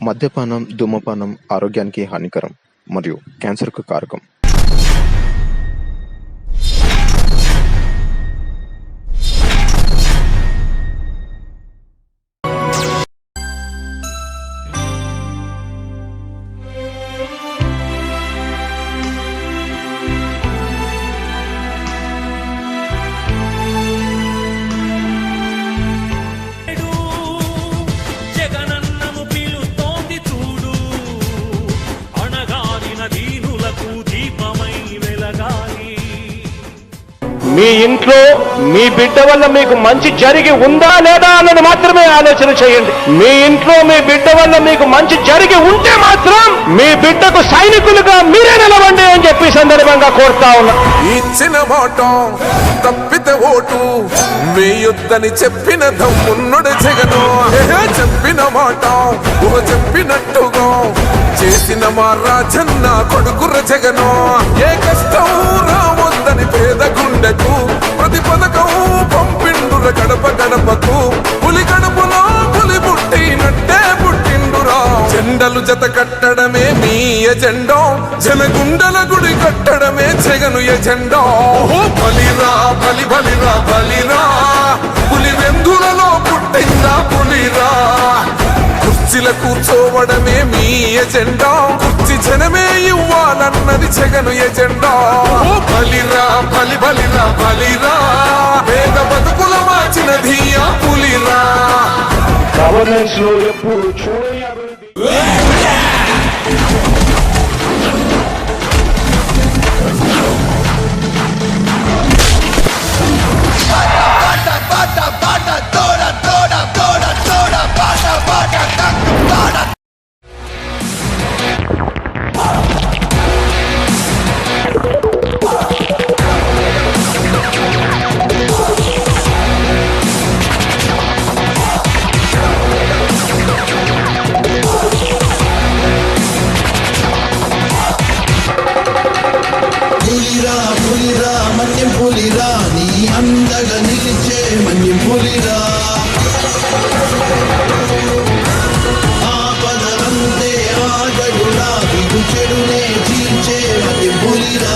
మద్యపానం, ధూమపానం ఆరోగ్యానికి హానికరం మరియు క్యాన్సర్‌కు కారకం. మీ ఇంట్లో మీ బిడ్డ వల్ల మీకు మంచి జరిగి ఉందా లేదా అన్నది మాత్రమే ఆలోచన చేయండి. మీ ఇంట్లో మీ బిడ్డ వల్ల మీకు మంచి జరిగి ఉంటే మాత్రం మీ బిడ్డకు సైనికులుగా మీరే నిలవండి అని చెప్పి సందర్భంగా కోరుతా ఉన్నా. ఇచ్చిన మాట తప్పితే ఓటు వేయొద్దని చెప్పిన దమ్మున్నడు జగను. చెప్పిన మాట చెప్పినట్టుగా చేసిన మా రాజన్న కొడుకుర జగను. ఏ కష్టం రావద్దని పేద గుండెకు ప్రతి పథకం పంపిండుర గడప గడపకు. పులి గడపలో పులి పుట్టినట్టే పుట్టిండురా. జెండలు జత కట్టడమే మీ ఎజెండా, జనగుండల గుడి కట్టడమే జగను ఎజెండా. బలిరా బలి బలిరా బలిరా, పులి వెందులలో పుట్టిందా పులిరా. కుర్చీల కూర్చోవడమే మీ ఎజెండా, కుర్చీ జనమే ఇవ్వాలన్నది జగను ఎజెండా. బలిరా బలి బలిరా బలిరా, పేద బతుకుల మార్చినది ఆ పులిరా. గవర్నెన్స్ లో ఎప్పుడు చూడని పులిరా నీ అందగా నిలిచే మన్యం పులిరా. ఆపద అంతే ఆగడురా, విడు చెడునే చీల్చే మన్యం పులిరా.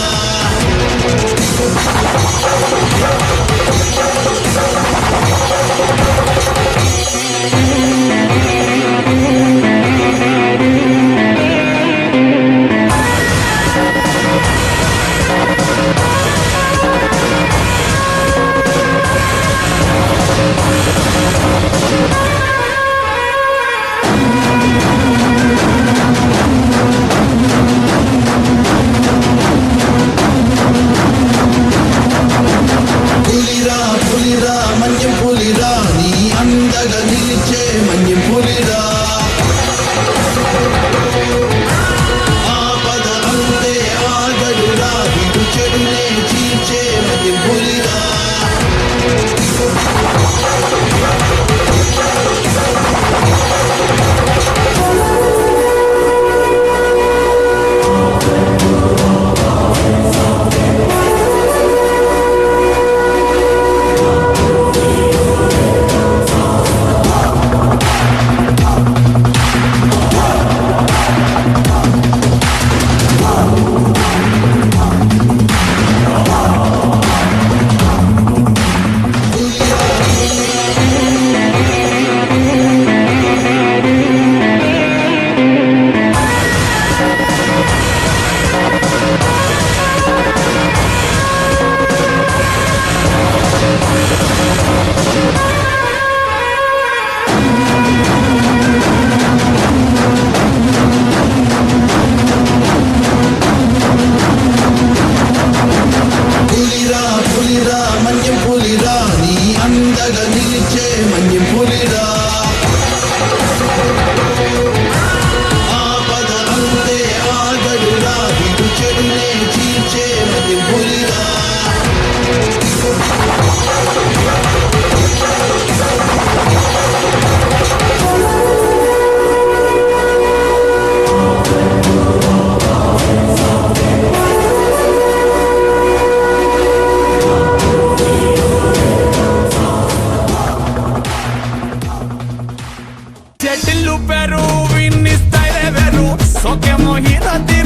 హీరాతి